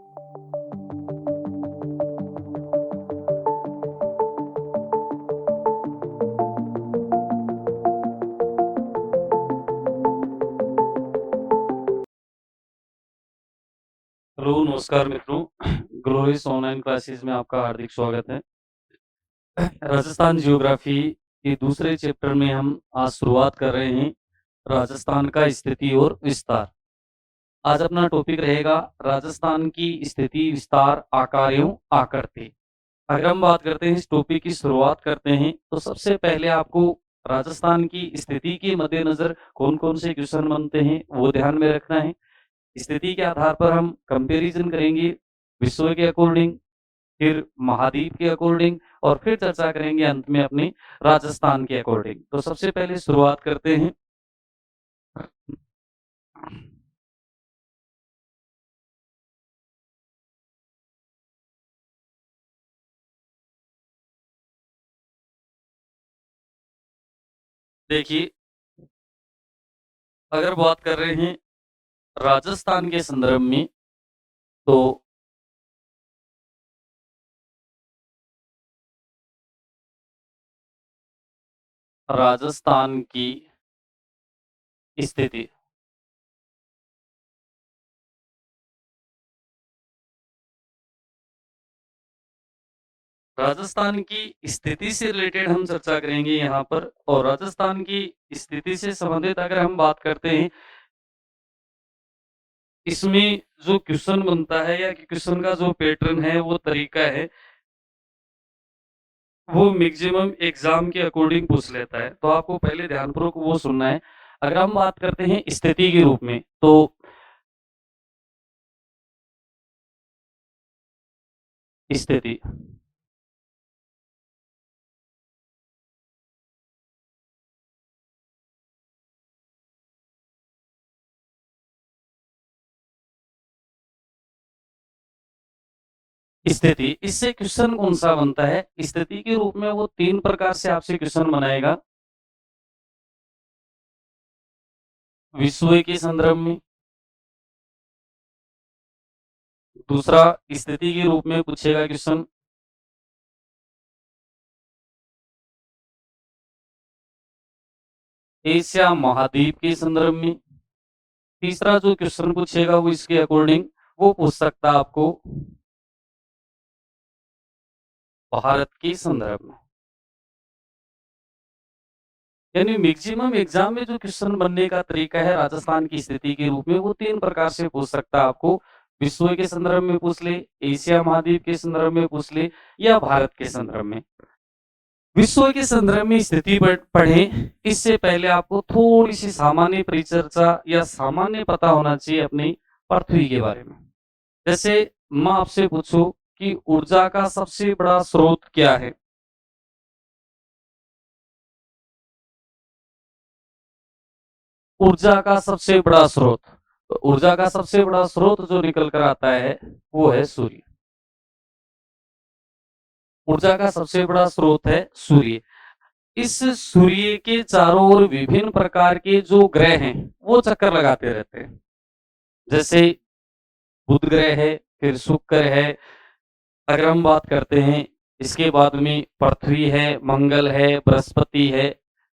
Hello, नमस्कार मित्रों। Glorious online classes में आपका हार्दिक स्वागत है। राजस्थान ज्योग्राफी के दूसरे चैप्टर में हम आज शुरुआत कर रहे हैं, राजस्थान का स्थिति और विस्तार। आज अपना टॉपिक रहेगा राजस्थान की स्थिति, विस्तार, आकार एवं आकृति। अगर हम बात करते हैं, इस टॉपिक की शुरुआत करते हैं, तो सबसे पहले आपको राजस्थान की स्थिति के मद्देनज़र कौन-कौन से क्वेश्चन बनते हैं, वो ध्यान में रखना है। स्थिति के आधार पर हम कंपैरिज़न करेंगे विश्व के अकॉर्डिंग, फिर महाद्वीप के अकॉर्डिंग और फिर चर्चा करेंगे अंत में अपने राजस्थान के अकॉर्डिंग। तो सबसे पहले शुरुआत करते हैं। देखिए, अगर बात कर रहे हैं राजस्थान के संदर्भ में, तो राजस्थान की स्थिति, राजस्थान की स्थिति से रिलेटेड हम चर्चा करेंगे यहाँ पर। और राजस्थान की स्थिति से संबंधित अगर हम बात करते हैं, इसमें जो क्वेश्चन बनता है या क्वेश्चन का जो पैटर्न है, वो तरीका है, वो मैक्सिमम एग्जाम के अकॉर्डिंग पूछ लेता है। तो आपको पहले ध्यानपूर्वक वो सुनना है। अगर हम बात करते हैं स्थिति के रूप में, तो स्थिति, स्थिति इससे क्वेश्चन कौन सा बनता है? स्थिति के रूप में वो 3 प्रकार से आपसे क्वेश्चन बनाएगा। विश्व के संदर्भ में, दूसरा स्थिति के रूप में पूछेगा क्वेश्चन एशिया महाद्वीप के संदर्भ में, तीसरा जो क्वेश्चन पूछेगा वो इसके अकॉर्डिंग वो पूछ सकता है आपको भारत के संदर्भ में। यानी मैक्सिमम एग्जाम में जो क्वेश्चन बनने का तरीका है राजस्थान की स्थिति के रूप में, वो 3 प्रकार से पूछ सकता है आपको। विश्व के संदर्भ में पूछ ले, एशिया महाद्वीप के संदर्भ में पूछ ले, या भारत के संदर्भ में। विश्व के संदर्भ में स्थिति पढ़ें, इससे पहले आपको थोड़ी सी सामान्य परिचर्चा या सामान्य पता होना चाहिए अपनी पृथ्वी के बारे में। जैसे मैं आपसे पूछूं कि ऊर्जा का सबसे बड़ा स्रोत क्या है? ऊर्जा का सबसे बड़ा स्रोत, तो ऊर्जा का सबसे बड़ा स्रोत जो निकल कर आता है, वो है सूर्य। ऊर्जा का सबसे बड़ा स्रोत है सूर्य। इस सूर्य के चारों ओर विभिन्न प्रकार के जो ग्रह हैं, वो चक्कर लगाते रहते हैं। जैसे बुध ग्रह है, फिर शुक्र है। अगर हम बात करते हैं, इसके बाद में पृथ्वी है, मंगल है, बृहस्पति है।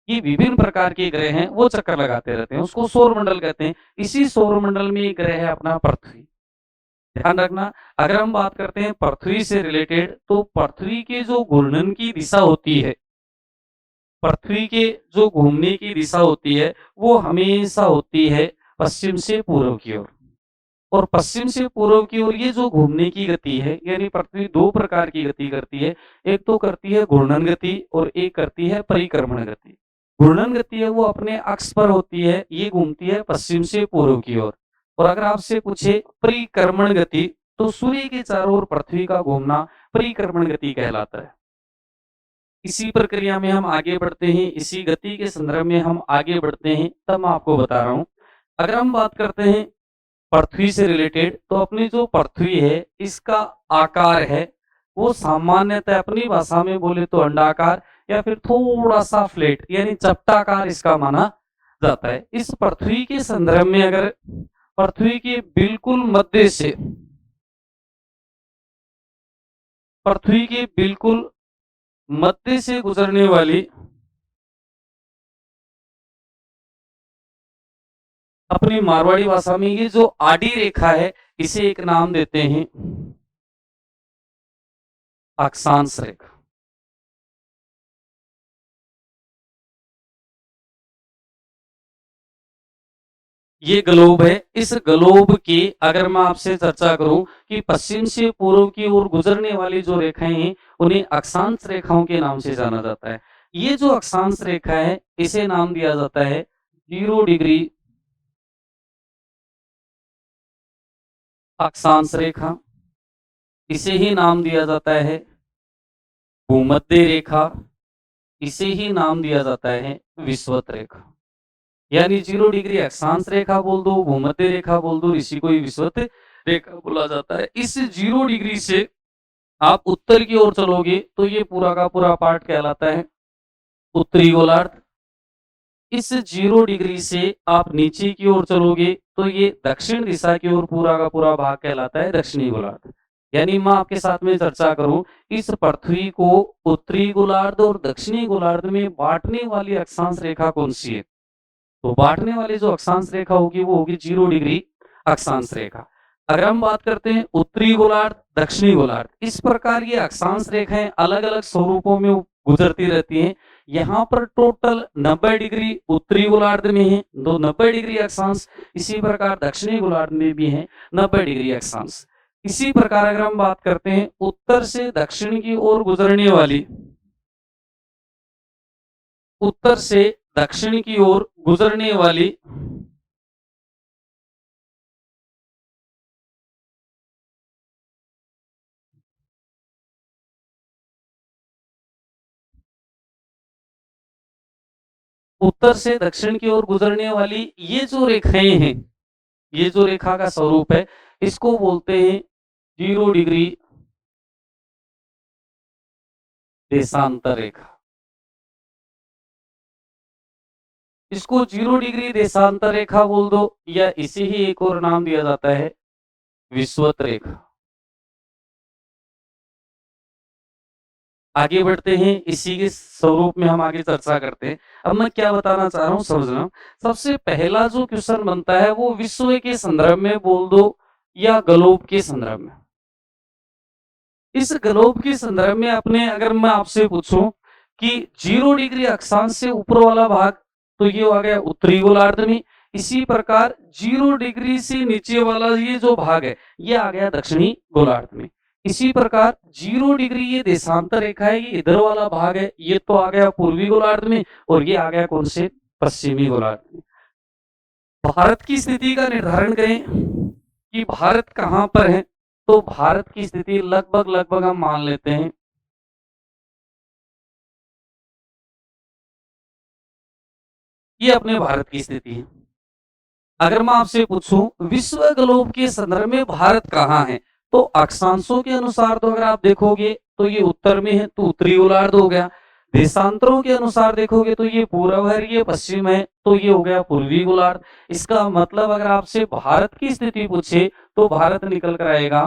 ये विभिन्न प्रकार के ग्रह हैं, वो चक्कर लगाते रहते हैं, उसको सौर मंडल कहते हैं। इसी सौर मंडल में एक ग्रह है अपना पृथ्वी। ध्यान रखना, अगर हम बात करते हैं पृथ्वी से रिलेटेड, तो पृथ्वी के जो घूर्णन की दिशा होती है, पृथ्वी के जो घूमने की दिशा होती है, वो हमेशा होती है पश्चिम से पूर्व की ओर। और पश्चिम से पूर्व की ओर ये जो घूमने की गति है, यानी पृथ्वी 2 प्रकार की गति करती है। एक तो करती है घूर्णन गति और एक करती है परिक्रमण गति। घूर्णन गति है वो अपने अक्ष पर होती है, ये घूमती है पश्चिम से पूर्व की ओर। और अगर आपसे पूछे परिक्रमण गति, तो सूर्य के चारों ओर पृथ्वी का घूमना परिक्रमण गति कहलाता है। इसी प्रक्रिया में हम आगे बढ़ते हैं, इसी गति के संदर्भ में हम आगे बढ़ते हैं, तब मैं आपको बता रहा हूँ। अगर हम बात करते हैं पृथ्वी से रिलेटेड, तो अपनी जो पृथ्वी है, इसका आकार है वो सामान्यतः अपनी भाषा में बोले तो अंडाकार या फिर थोड़ा सा फ्लैट यानी चपटाकार इसका माना जाता है। इस पृथ्वी के संदर्भ में अगर पृथ्वी के बिल्कुल मध्य से पृथ्वी के बिल्कुल मध्य से गुजरने वाली अपनी मारवाड़ी भाषा में ये जो आडी रेखा है, इसे एक नाम देते हैं अक्षांश रेखा। ये ग्लोब है। इस ग्लोब की अगर मैं आपसे चर्चा करूं कि पश्चिम से पूर्व की ओर गुजरने वाली जो रेखाएं हैं, उन्हें अक्षांश रेखाओं के नाम से जाना जाता है। ये जो अक्षांश रेखा है, इसे नाम दिया जाता है 0 डिग्री अक्षांश रेखा। इसे ही नाम दिया जाता है भूमध्य रेखा। इसे ही नाम दिया जाता है विषुवत रेखा। यानी 0 डिग्री अक्षांश रेखा बोल दो, भूमध्य रेखा बोल दो, इसी को ही विषुवत रेखा बोला जाता है। इस 0 डिग्री से आप उत्तर की ओर चलोगे तो ये पूरा का पूरा पार्ट कहलाता है उत्तरी गोलार्ध। इस 0 डिग्री से आप नीचे की ओर चलोगे तो ये दक्षिण दिशा की ओर पूरा का पूरा भाग कहलाता है दक्षिणी गोलार्ध। यानी मैं आपके साथ में चर्चा करूं, इस पृथ्वी को उत्तरी गोलार्ध और दक्षिणी गोलार्ध में बांटने वाली अक्षांश रेखा कौन सी है? तो बांटने वाली जो अक्षांश रेखा होगी वो होगी 0 डिग्री अक्षांश रेखा। अगर हम बात करते हैं उत्तरी गोलार्ध, दक्षिणी गोलार्ध, इस प्रकार ये अक्षांश रेखाएं अलग अलग स्वरूपों में गुजरती रहती हैं। यहाँ पर टोटल 90 डिग्री उत्तरी गोलार्ध में है, तो 90 डिग्री अक्षांश। इसी प्रकार दक्षिणी गोलार्ध में भी है 90 डिग्री अक्षांश। इसी प्रकार अगर हम बात करते हैं उत्तर से दक्षिण की ओर गुजरने वाली, उत्तर से दक्षिण की ओर गुजरने वाली उत्तर से दक्षिण की ओर गुजरने वाली ये जो रेखाएं हैं, ये जो रेखा का स्वरूप है, इसको बोलते हैं 0 डिग्री देशांतर रेखा। इसको 0 डिग्री देशांतर रेखा बोल दो, या इसे ही एक और नाम दिया जाता है विषुवत रेखा। आगे बढ़ते हैं, इसी के स्वरूप में हम आगे चर्चा करते हैं। अब मैं क्या बताना चाह रहा हूं समझना। सबसे पहला जो क्वेश्चन बनता है वो विश्व के संदर्भ में बोल दो या ग्लोब के संदर्भ में। इस ग्लोब के संदर्भ में अपने अगर मैं आपसे पूछूं कि 0 डिग्री अक्षांश से ऊपर वाला भाग, तो ये आ गया उत्तरी गोलार्ध में। इसी प्रकार 0 डिग्री से नीचे वाला ये जो भाग है, ये आ गया दक्षिणी गोलार्ध में। इसी प्रकार 0 डिग्री ये देशांतर रेखा है, ये इधर वाला भाग है, ये तो आ गया पूर्वी गोलार्ध में, और ये आ गया कौन से? पश्चिमी गोलार्ध में। भारत की स्थिति का निर्धारण करें कि भारत कहां पर है, तो भारत की स्थिति लगभग लगभग हम मान लेते हैं ये अपने भारत की स्थिति है। अगर मैं आपसे पूछूं विश्व ग्लोब के संदर्भ में भारत कहाँ है, तो अक्षांशों के अनुसार तो अगर आप देखोगे तो ये उत्तर में है, तो उत्तरी गोलार्ध हो गया। देशांतरों के अनुसार देखोगे तो ये पूर्व है, ये पश्चिम है, तो ये हो गया पूर्वी गोलार्ध। इसका मतलब अगर आपसे भारत की स्थिति पूछे तो भारत निकल कर आएगा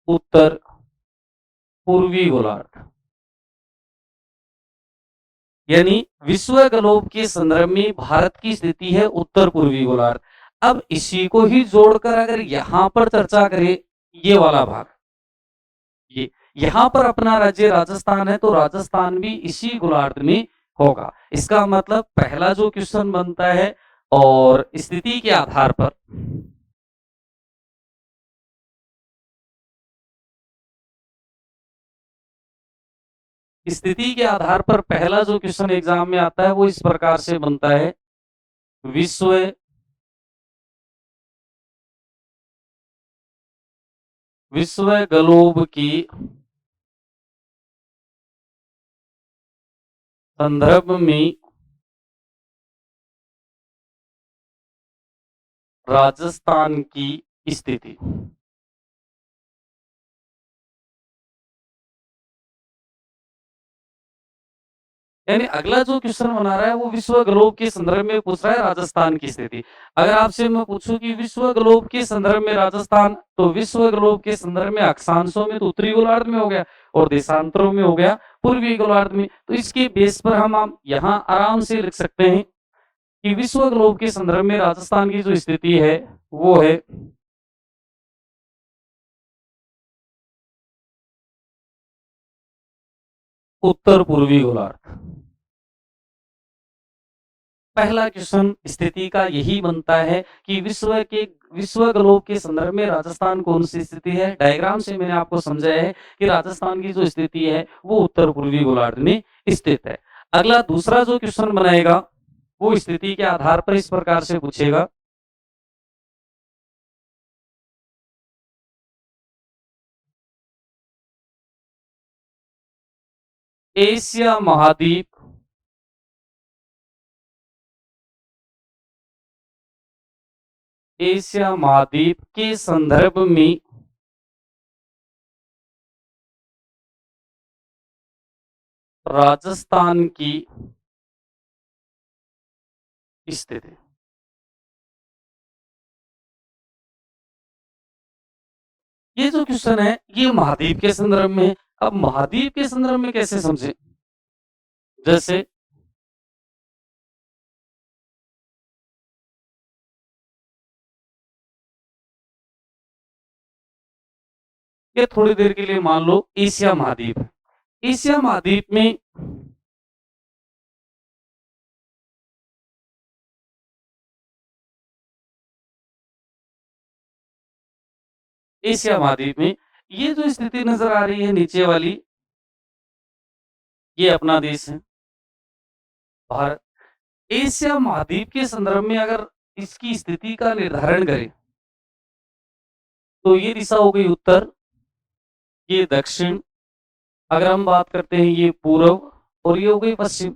उत्तर पूर्वी गोलार्ध। यानी विश्व ग्लोब के संदर्भ में भारत की स्थिति है उत्तर पूर्वी गोलार्ध। अब इसी को ही जोड़कर अगर यहां पर चर्चा करें, ये वाला भाग, ये यहां पर अपना राज्य राजस्थान है, तो राजस्थान भी इसी गोलार्ध में होगा। इसका मतलब पहला जो क्वेश्चन बनता है, और स्थिति के आधार पर स्थिति के आधार पर पहला जो क्वेश्चन एग्जाम में आता है वो इस प्रकार से बनता है, विश्व विश्व ग्लोब की संदर्भ में राजस्थान की स्थिति। यानी अगला जो क्वेश्चन बना रहा है वो विश्व ग्लोब के संदर्भ में पूछ रहा है राजस्थान की स्थिति। अगर आपसे मैं पूछूं कि विश्व ग्लोब के संदर्भ में राजस्थान, तो विश्व ग्लोब के संदर्भ में अक्षांशों में तो उत्तरी गोलार्ध में हो गया और देशांतरों में हो गया पूर्वी गोलार्ध में। तो इसके बेस पर हम यहाँ आराम से लिख सकते हैं कि विश्व ग्लोब के संदर्भ में राजस्थान की जो स्थिति है वो है उत्तर पूर्वी गोलार्ध। पहला क्वेश्चन स्थिति का यही बनता है कि विश्व ग्लोब के संदर्भ में राजस्थान कौन सी स्थिति है। डायग्राम से मैंने आपको समझाया है कि राजस्थान की जो स्थिति है वो उत्तर पूर्वी गोलार्ध में स्थित है। अगला दूसरा जो क्वेश्चन बनाएगा वो स्थिति के आधार पर इस प्रकार से पूछेगा, एशिया महाद्वीप एशिया महाद्वीप के संदर्भ में राजस्थान की स्थिति। ये जो क्वेश्चन है ये महाद्वीप के संदर्भ में है। अब महाद्वीप के संदर्भ में कैसे समझे, जैसे ये थोड़ी देर के लिए मान लो एशिया महाद्वीप है। एशिया महाद्वीप में एशिया महाद्वीप में ये जो स्थिति नजर आ रही है नीचे वाली, ये अपना देश है भारत। एशिया महाद्वीप के संदर्भ में अगर इसकी स्थिति का निर्धारण करें तो ये दिशा हो गई उत्तर, ये दक्षिण, अगर हम बात करते हैं ये पूर्व, और ये हो गई पश्चिम।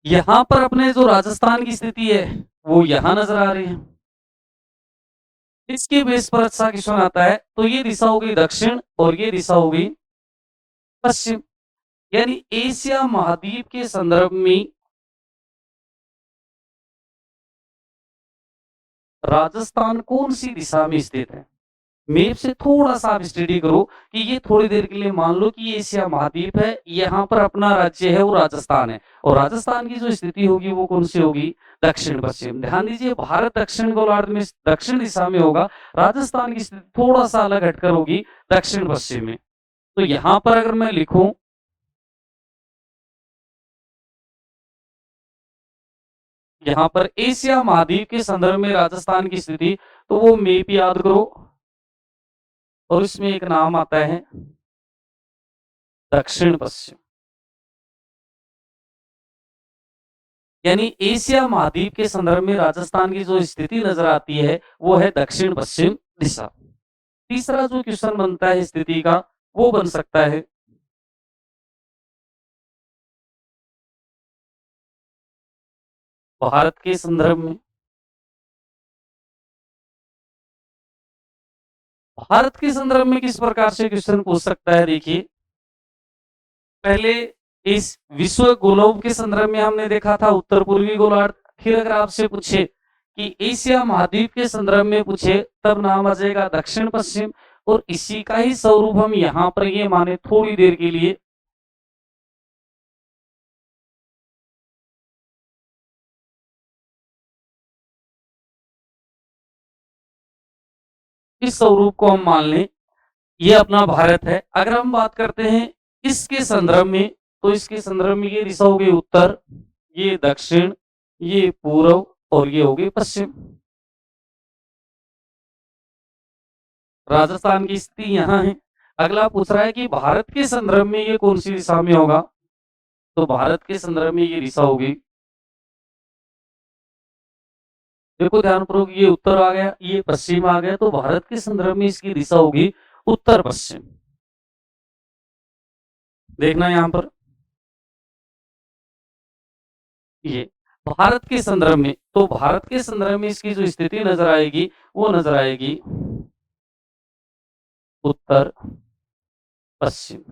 यहाँ पर अपने जो राजस्थान की स्थिति है वो यहाँ नजर आ रही है। इसके बेस पर अच्छा क्वेश्चन आता है, तो ये दिशा हो गई दक्षिण और ये दिशा हो गई पश्चिम। यानी एशिया महाद्वीप के संदर्भ में राजस्थान कौन सी दिशा में स्थित है। मैप से थोड़ा सा आप स्टडी करो कि ये थोड़ी देर के लिए मान लो कि ये एशिया महाद्वीप है, यहाँ पर अपना राज्य है वो राजस्थान है, और राजस्थान की जो स्थिति होगी वो कौन सी होगी, दक्षिण पश्चिम। ध्यान दीजिए भारत दक्षिण गोलार्ध में दक्षिण दिशा में होगा, राजस्थान की स्थिति थोड़ा सा अलग हटकर होगी दक्षिण पश्चिम में। तो यहाँ पर अगर मैं लिखूं यहाँ पर एशिया महाद्वीप के संदर्भ में राजस्थान की स्थिति, तो वो मैप याद करो और इसमें एक नाम आता है दक्षिण पश्चिम। यानी एशिया महाद्वीप के संदर्भ में राजस्थान की जो स्थिति नजर आती है वो है दक्षिण पश्चिम दिशा। तीसरा जो क्वेश्चन बनता है स्थिति का वो बन सकता है, भारत के संदर्भ में। भारत के संदर्भ में किस प्रकार से क्वेश्चन पूछ सकता है, देखिए पहले इस विश्व गोलोब के संदर्भ में हमने देखा था उत्तर पूर्वी गोलार्ध। फिर अगर आपसे पूछे कि एशिया महाद्वीप के संदर्भ में पूछे तब नाम आ जाएगा दक्षिण पश्चिम, और इसी का ही स्वरूप हम यहाँ पर ये माने थोड़ी देर के लिए, इस स्वरूप को हम मान लें ये अपना भारत है। अगर हम बात करते हैं इसके संदर्भ में, तो इसके संदर्भ में ये दिशा हो गई उत्तर, ये दक्षिण, ये पूर्व और ये हो गई पश्चिम। राजस्थान की स्थिति यहाँ है। अगला पूछ रहा है कि भारत के संदर्भ में ये कौन सी दिशा में होगा, तो भारत के संदर्भ में ये दिशा होगी, देखो ध्यानपूर्वक, ये उत्तर आ गया ये पश्चिम आ गया, तो भारत के संदर्भ में इसकी दिशा होगी उत्तर पश्चिम। देखना यहाँ पर ये भारत के संदर्भ में, तो भारत के संदर्भ में इसकी जो स्थिति नजर आएगी वो नजर आएगी उत्तर पश्चिम।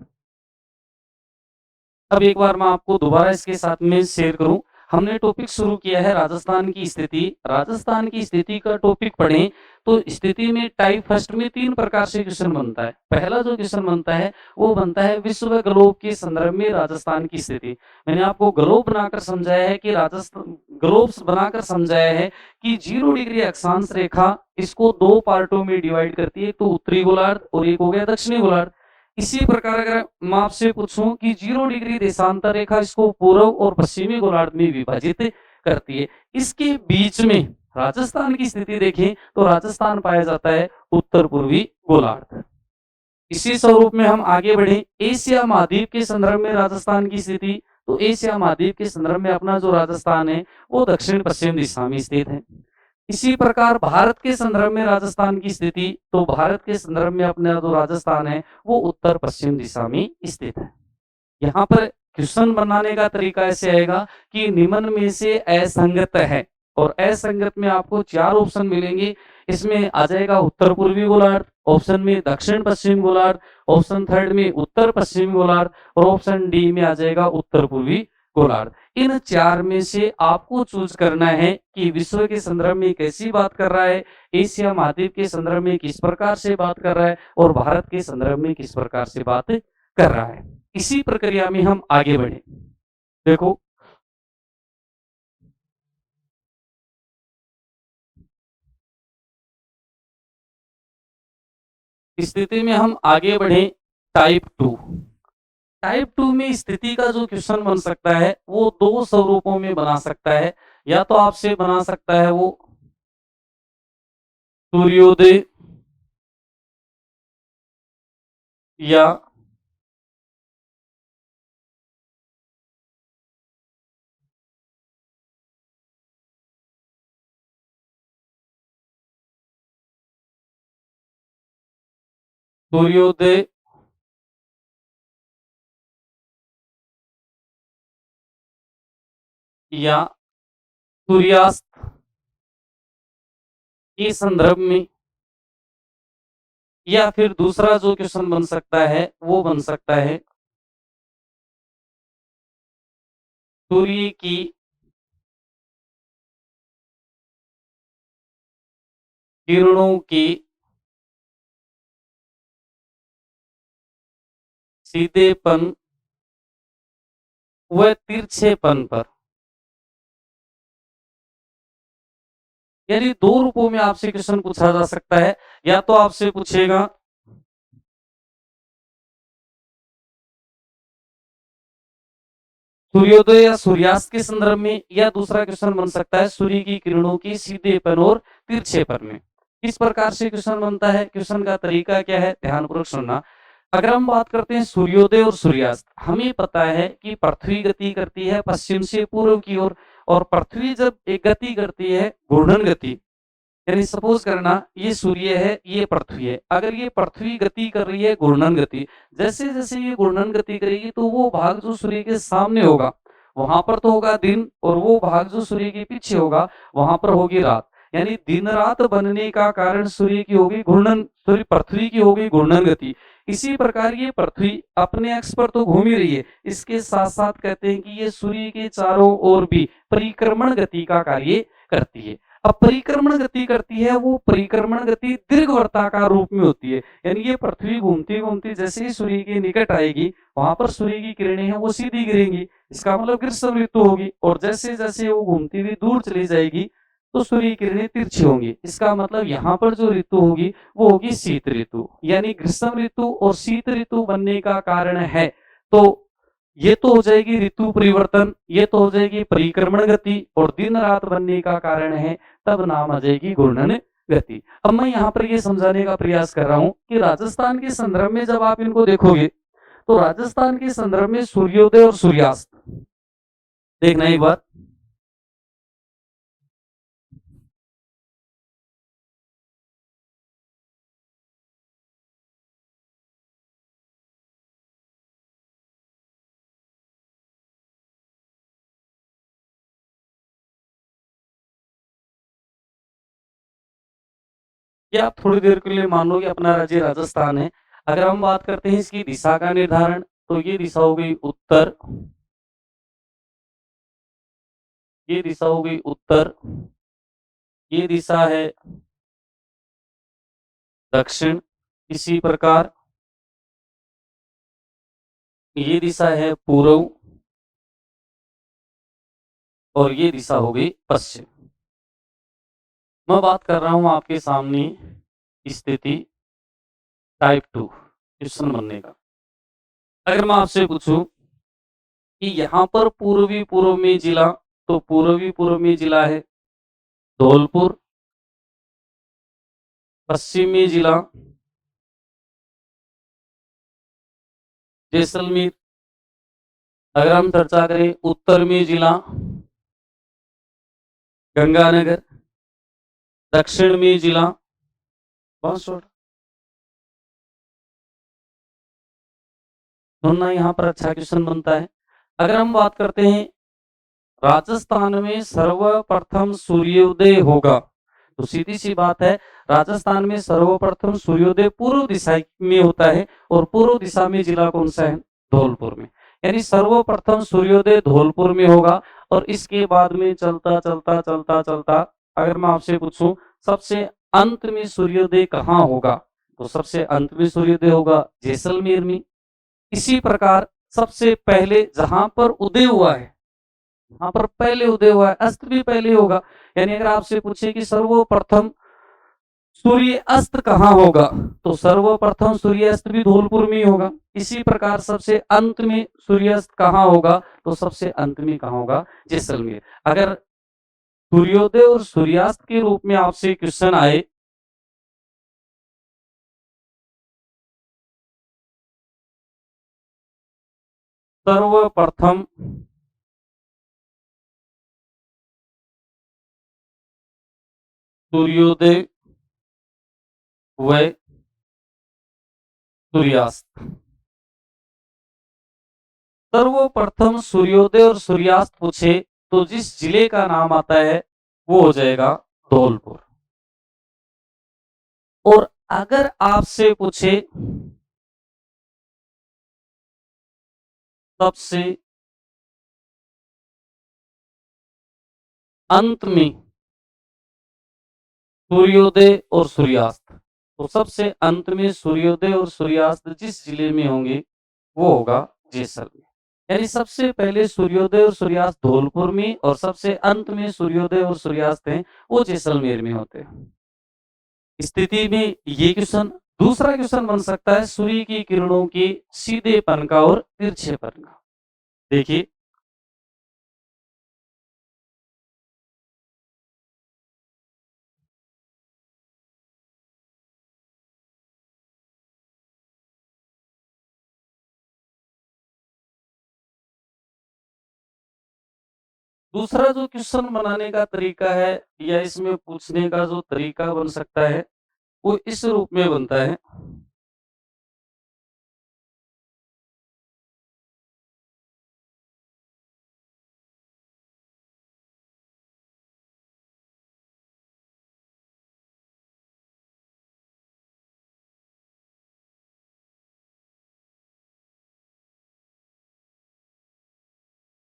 अब एक बार मैं आपको दोबारा इसके साथ में शेयर करूँ। हमने टॉपिक शुरू किया है राजस्थान की स्थिति। राजस्थान की स्थिति का टॉपिक पढ़ें, तो स्थिति में टाइप फर्स्ट में 3 प्रकार से क्वेश्चन बनता है। पहला जो क्वेश्चन बनता है, वो बनता है विश्व ग्लोब के संदर्भ में राजस्थान की स्थिति। मैंने आपको ग्लोब बनाकर समझाया है कि राजस्थान ग्लोब्स बनाकर समझाया है कि 0 डिग्री अक्षांश रेखा इसको 2 पार्टों में डिवाइड करती है, एक तो उत्तरी गोलार्ध और एक हो गया दक्षिणी गोलार्ध। इसी प्रकार अगर मैं आपसे पूछूं कि 0 डिग्री देशांतर रेखा इसको पूर्व और पश्चिमी गोलार्ध में विभाजित करती है, इसके बीच में राजस्थान की स्थिति देखें तो राजस्थान पाया जाता है उत्तर पूर्वी गोलार्ध। इसी स्वरूप में हम आगे बढ़े, एशिया महाद्वीप के संदर्भ में राजस्थान की स्थिति, तो एशिया महाद्वीप के संदर्भ में अपना जो राजस्थान है वो दक्षिण पश्चिम दिशा में स्थित है। इसी प्रकार भारत के संदर्भ में राजस्थान की स्थिति, तो भारत के संदर्भ में अपना जो राजस्थान है वो उत्तर पश्चिम दिशा में स्थित है। यहाँ पर क्वेश्चन बनाने का तरीका ऐसे आएगा कि निम्न में से असंगत है, और असंगत में आपको 4 ऑप्शन मिलेंगे। इसमें आ जाएगा उत्तर पूर्वी गोलार्ध, ऑप्शन में दक्षिण पश्चिम गोलार्ध, ऑप्शन थर्ड में उत्तर पश्चिमी गोलार्ध, और ऑप्शन डी में आ जाएगा उत्तर पूर्वी गोलार्ध। इन 4 में से आपको चूज करना है कि विश्व के संदर्भ में कैसी बात कर रहा है, एशिया महाद्वीप के संदर्भ में किस प्रकार से बात कर रहा है, और भारत के संदर्भ में किस प्रकार से बात कर रहा है। इसी प्रक्रिया में हम आगे बढ़े। देखो, स्थिति में हम आगे बढ़े टाइप 2। टाइप 2 में स्थिति का जो क्वेश्चन बन सकता है वो 2 स्वरूपों में बना सकता है। या तो आपसे बना सकता है वो सूर्योदय या सूर्योदय या सूर्यास्त के संदर्भ में, या फिर दूसरा जो क्वेश्चन बन सकता है वो बन सकता है सूर्य की किरणों के सीधेपन व तिरछेपन पर। यानी 2 रूपों में आपसे क्वेश्चन पूछा जा सकता है। या तो आपसे पूछेगा सूर्योदय या सूर्यास्त के संदर्भ में, या दूसरा क्वेश्चन बन सकता है सूर्य की किरणों की सीधेपन और तिरछेपन में। इस प्रकार से क्वेश्चन बनता है। क्वेश्चन का तरीका क्या है, ध्यानपूर्वक सुनना। अगर हम बात करते हैं सूर्योदय और सूर्यास्त, हमें पता है कि पृथ्वी गति करती है पश्चिम से पूर्व की ओर, और पृथ्वी जब एक गति करती है घूर्णन गति, यानी सपोज करना ये सूर्य है, ये पृथ्वी है। अगर ये पृथ्वी गति कर रही है घूर्णन गति, जैसे जैसे ये घूर्णन गति करेगी तो वो भाग जो सूर्य के सामने होगा वहां पर तो होगा दिन, और वो भाग जो सूर्य के पीछे होगा वहां पर होगी रात। यानी दिन रात बनने का कारण सूर्य की होगी घूर्णन, सूर्य पृथ्वी की होगी घूर्णन गति। इसी प्रकार ये पृथ्वी अपने अक्ष पर तो घूम ही रही है, इसके साथ साथ कहते हैं कि ये सूर्य के चारों ओर भी परिक्रमण गति का कार्य करती है। अब परिक्रमण गति करती है, वो परिक्रमण गति दीर्घवृत्ताकार रूप में होती है। यानी ये पृथ्वी घूमती घूमती जैसे ही सूर्य के निकट आएगी वहां पर सूर्य की किरणें हैं वो सीधी गिरेंगी, इसका मतलब ग्रीष्म ऋतु होगी। और जैसे जैसे वो घूमती हुई दूर चली जाएगी तो सूर्य की किरणें तिरछी होंगी, इसका मतलब यहाँ पर जो ऋतु होगी वो होगी शीत ऋतु। यानी ग्रीष्म ऋतु और शीत ऋतु बनने का कारण है, तो ये तो हो जाएगी ऋतु परिवर्तन, ये तो हो जाएगी परिक्रमण गति, और दिन रात बनने का कारण है तब नाम आ जाएगी घूर्णन गति। अब मैं यहाँ पर ये समझाने का प्रयास कर रहा हूँ कि राजस्थान के संदर्भ में जब आप इनको देखोगे तो राजस्थान के संदर्भ में सूर्योदय और सूर्यास्त देखना एक बार। ये आप थोड़ी देर के लिए मान लो कि अपना राज्य राजस्थान है। अगर हम बात करते हैं इसकी दिशा का निर्धारण, तो ये दिशा हो गई उत्तर, ये दिशा हो गई उत्तर, ये दिशा है दक्षिण। इसी प्रकार ये दिशा है पूर्व और ये दिशा हो गई पश्चिम। मैं बात कर रहा हूं आपके सामने स्थिति टाइप 2 क्वेश्चन बनने का। अगर मैं आपसे पूछूं कि यहाँ पर पूर्वी पूर्व में जिला, तो पूर्वी पूर्व में जिला है धौलपुर, पश्चिमी जिला जैसलमेर। अगर हम चर्चा करें उत्तर में जिला गंगानगर, दक्षिण में जिला बांसवाड़ा। सुनना यहाँ पर अच्छा क्वेश्चन बनता है। अगर हम बात करते हैं राजस्थान में सर्वप्रथम सूर्योदय होगा, तो सीधी सी बात है राजस्थान में सर्वप्रथम सूर्योदय पूर्व दिशा में होता है और पूर्व दिशा में जिला कौन सा है? धौलपुर में। यानी सर्वप्रथम सूर्योदय धौलपुर में होगा और इसके बाद में चलता चलता चलता चलता अगर मैं आपसे पूछूं सबसे अंत में सूर्योदय कहाँ होगा, तो सबसे अंत में सूर्योदय होगा जैसलमेर में। इसी प्रकार सबसे पहले जहां पर उदय हुआ है, वहां पर पहले उदय हुआ है, अस्त भी पहले होगा। यानी अगर आपसे पूछे कि सर्वप्रथम सूर्य अस्त कहाँ होगा, तो सर्वप्रथम सूर्यास्त भी धौलपुर में ही होगा। इसी प्रकार सबसे अंत में सूर्यास्त कहाँ होगा, तो सबसे अंत में कहाँ होगा? जैसलमेर। अगर सूर्योदय और सूर्यास्त के रूप में आपसे क्वेश्चन आए सर्वप्रथम सूर्योदय व सूर्यास्त, सर्वप्रथम सूर्योदय और सूर्यास्त पूछे तो जिस जिले का नाम आता है वो हो जाएगा धौलपुर। और अगर आपसे पूछे सबसे अंत में सूर्योदय और सूर्यास्त, तो सबसे अंत में सूर्योदय और सूर्यास्त जिस जिले में होंगे वो होगा जैसलमेर। यानी सबसे पहले सूर्योदय और सूर्यास्त धौलपुर में और सबसे अंत में सूर्योदय और सूर्यास्त हैं वो जैसलमेर में होते हैं। स्थिति में ये क्वेश्चन। दूसरा क्वेश्चन बन सकता है सूर्य की किरणों के सीधेपन का और तिरछेपन का। देखिए दूसरा जो क्वेश्चन बनाने का तरीका है या इसमें पूछने का जो तरीका बन सकता है वो इस रूप में बनता है।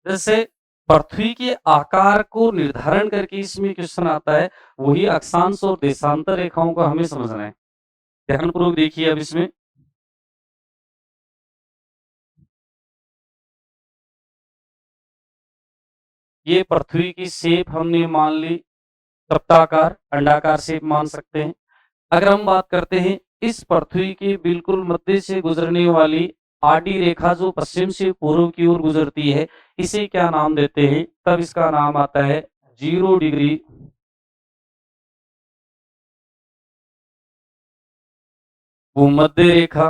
जैसे पृथ्वी के आकार को निर्धारण करके इसमें क्वेश्चन आता है, वही अक्षांश और देशांतर रेखाओं को हमें समझना है। ध्यानपूर्वक देखिए अब इसमें ये पृथ्वी की शेप हमने मान ली सप्ताकार, अंडाकार शेप मान सकते हैं। अगर हम बात करते हैं इस पृथ्वी के बिल्कुल मध्य से गुजरने वाली आडी रेखा जो पश्चिम से पूर्व की ओर गुजरती है, इसे क्या नाम देते हैं? तब इसका नाम आता है 0 डिग्री भूमध्य रेखा।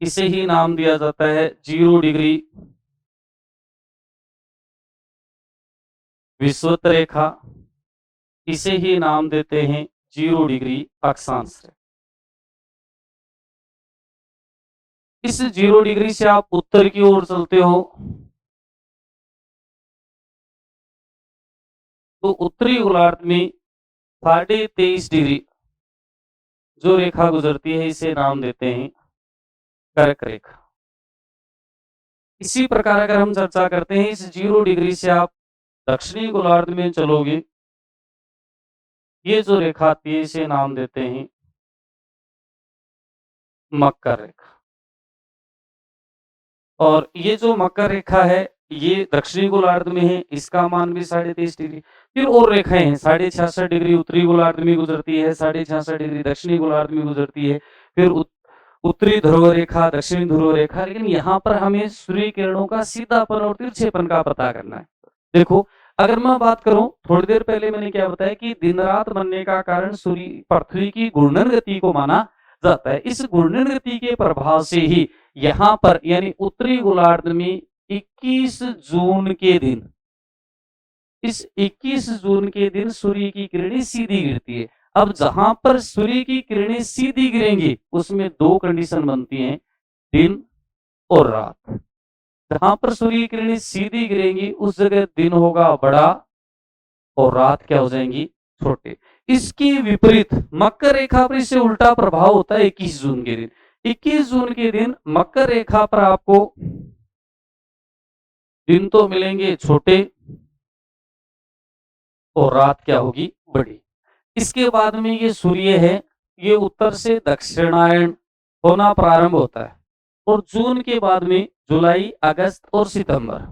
इसे ही नाम दिया जाता है 0 डिग्री विषुवत रेखा। इसे ही नाम देते हैं 0 डिग्री अक्षांश रेखा। इस 0 डिग्री से आप उत्तर की ओर चलते हो तो उत्तरी गोलार्ध में 23.5 डिग्री जो रेखा गुजरती है इसे नाम देते हैं कर्क रेखा। इसी प्रकार अगर हम चर्चा करते हैं, इस 0 डिग्री से आप दक्षिणी गोलार्ध में चलोगे, ये जो रेखा आती है इसे नाम देते हैं मकर रेखा। और ये जो मकर रेखा है, ये दक्षिणी गोलार्ध में है, इसका मान भी 23.5 डिग्री। फिर और रेखाएँ हैं, 66.5 डिग्री उत्तरी गोलार्ध में गुजरती है, 66.5 डिग्री दक्षिणी गोलार्ध में गुजरती है, फिर उत्तरी ध्रुव रेखा, दक्षिणी ध्रुव रेखा। लेकिन यहाँ पर हमें सूर्य किरणों का सीधापन और तिरछेपन का पता करना है। देखो, अगर मैं बात करूँ, थोड़ी देर पहले मैंने क्या बताया कि दिन-रात बनने का कारण सूर्य पृथ्वी की घूर्णन गति को माना जाता है। इस घूर्णन गति के प्रभाव से ही यहाँ पर यानी उत्तरी गोलार्ध में 21 जून के दिन, इस 21 जून के दिन सूर्य की किरणें सीधी गिरती है। अब जहां पर सूर्य की किरणें सीधी गिरेंगी, उसमें 2 कंडीशन बनती हैं, दिन और रात। जहां पर सूर्य की किरणें सीधी गिरेंगी, उस जगह दिन होगा बड़ा और रात क्या हो जाएंगी, छोटे। इसके विपरीत मकर रेखा पर इससे उल्टा प्रभाव होता है 21 जून के दिन। 21 जून के दिन मकर रेखा पर आपको दिन तो मिलेंगे छोटे और रात क्या होगी, बड़ी। इसके बाद में ये सूर्य है, ये उत्तर से दक्षिणायन होना प्रारंभ होता है और जून के बाद में जुलाई, अगस्त और सितंबर,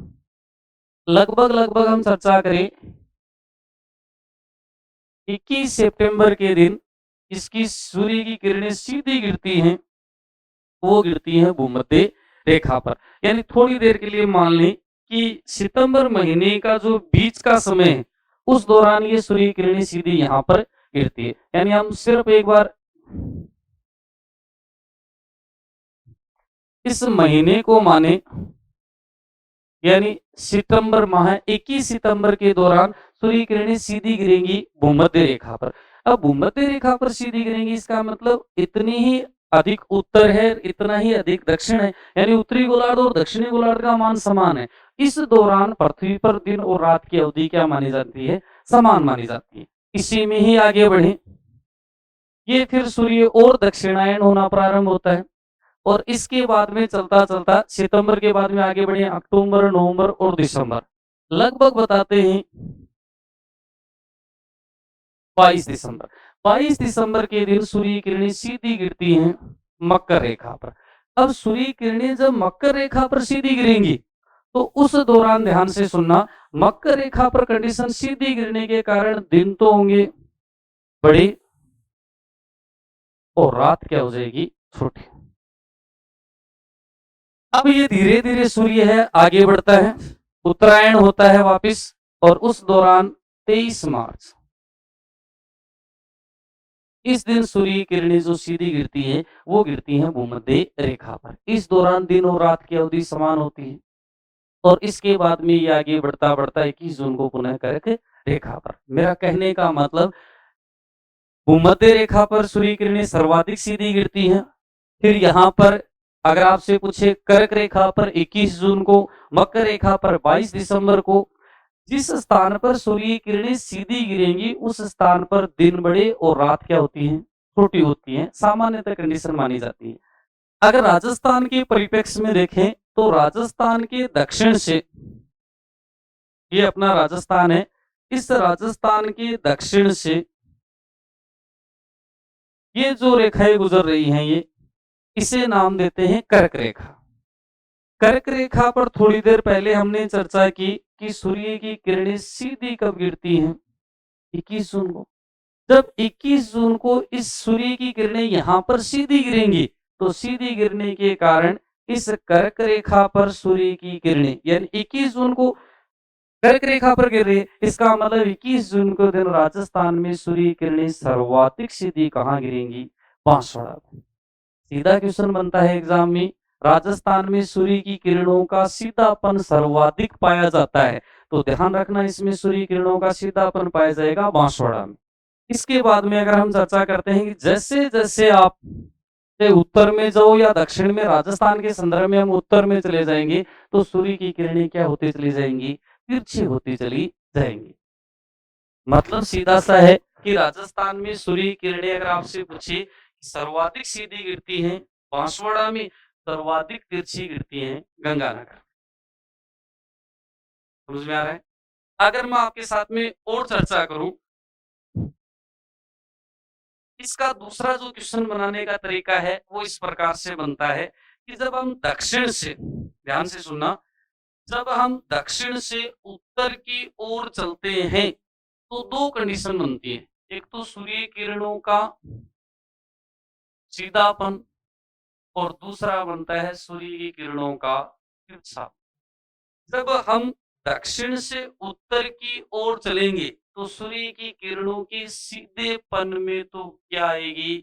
लगभग हम चर्चा करें 21 सितंबर के दिन इसकी सूर्य की किरणें सीधी गिरती हैं, वो गिरती हैं भूमध्य रेखा पर। यानी थोड़ी देर के लिए मान लें कि सितंबर महीने का जो बीच का समय है, उस दौरान ये सूर्य की किरणें सीधी यहाँ पर गिरती है। यानी हम सिर्फ एक बार इस महीने को माने, यानी सितंबर माह 21 सितंबर के दौरान सूर्य की किरणें सीधी गिरेंगी भूमध्य रेखा पर। अब भूमध्य रेखा पर सीधी गिरेंगी, इसका मतलब इतनी ही अधिक उत्तर है, इतना ही अधिक दक्षिण है, यानी उत्तरी गोलार्ध और दक्षिणी गोलार्ध का मान समान है। इस दौरान पृथ्वी पर दिन और रात की अवधि क्या मानी जाती है, समान मानी जाती है। इसी में ही आगे बढ़े, ये फिर सूर्य और दक्षिणायन होना प्रारंभ होता है और इसके बाद में चलता चलता सितंबर के बाद में आगे बढ़े अक्टूबर, नवंबर और दिसंबर, लगभग बताते हैं 22 दिसंबर के दिन सूर्य की किरणें सीधी गिरती हैं मकर रेखा पर। अब सूर्य की किरणें जब मकर रेखा पर सीधी गिरेंगी, तो उस दौरान ध्यान से सुनना, मकर रेखा पर कंडीशन सीधी गिरने के कारण दिन तो होंगे बड़े और रात क्या हो जाएगी, छोटी। अब ये धीरे धीरे सूर्य है आगे बढ़ता है, उत्तरायण होता है वापिस और उस दौरान 23 मार्च, इस दिन सूर्य की किरणें जो सीधी गिरती है, वो गिरती हैं भूमध्य रेखा पर। इस दौरान दिन और रात की अवधि समान होती है और इसके बाद में ये आगे बढ़ता बढ़ता 21 जून को पुनः कर्क रेखा पर। मेरा कहने का मतलब, भूमध्य रेखा पर सूर्य की किरणें सर्वाधिक सीधी गिरती हैं। फिर यहाँ पर अगर आपसे पूछे कर्क रेखा पर 21 जून को, मकर रेखा पर 22 दिसंबर को, जिस स्थान पर सूर्य की किरणें सीधी गिरेंगी उस स्थान पर दिन बड़े और रात क्या होती है, छोटी होती है, सामान्यतः कंडीशन मानी जाती है। अगर राजस्थान के परिप्रेक्ष्य में देखें तो राजस्थान के दक्षिण से, ये अपना राजस्थान है, इस राजस्थान के दक्षिण से ये जो रेखाएं गुजर रही हैं, ये इसे नाम देते हैं कर्क रेखा। कर्क रेखा पर थोड़ी देर पहले हमने चर्चा की कि सूर्य की किरणें सीधी कब गिरती हैं, 21 जून को। जब 21 जून को इस सूर्य की किरणें यहाँ पर सीधी गिरेंगी, तो सीधी गिरने के कारण इस कर्क रेखा पर सूर्य की किरणें, यानी 21 जून को कर्क रेखा पर गिर रही है, इसका मतलब 21 जून को दिन राजस्थान में सूर्य की किरणें सर्वाधिक सीधी कहाँ गिरेंगी, बांसवाड़ा में। सीधा क्वेश्चन बनता है एग्जाम में, राजस्थान में सूर्य की किरणों का सीधापन सर्वाधिक पाया जाता है, तो ध्यान रखना इसमें सूर्य किरणों का सीधापन पाया जाएगा बांसवाड़ा में। इसके बाद में अगर हम चर्चा करते हैं कि जैसे जैसे आप उत्तर में जाओ या दक्षिण में, राजस्थान के संदर्भ में हम उत्तर में चले जाएंगे तो सूर्य की किरणें क्या होती चली जाएंगी, तिरछी होती चली जाएंगी। मतलब सीधा सा है कि राजस्थान में सूर्य की किरणें अगर आपसे पूछे सर्वाधिक सीधी गिरती हैं बांसवाड़ा में, सर्वाधिक तिरछी गिरती हैं गंगानगर। समझ में आ रहा है? अगर मैं आपके साथ में और चर्चा करूँ, इसका दूसरा जो क्वेश्चन बनाने का तरीका है, वो इस प्रकार से बनता है कि जब हम दक्षिण से, ध्यान से सुनना, जब हम दक्षिण से उत्तर की ओर चलते हैं, तो 2 कंडीशन बनती है। एक तो सूर्य किरणों का सीधापन और दूसरा बनता है सूर्य की किरणों का तिरछा। जब हम दक्षिण से उत्तर की ओर चलेंगे, तो सूर्य की किरणों के सीधेपन में तो क्या आएगी?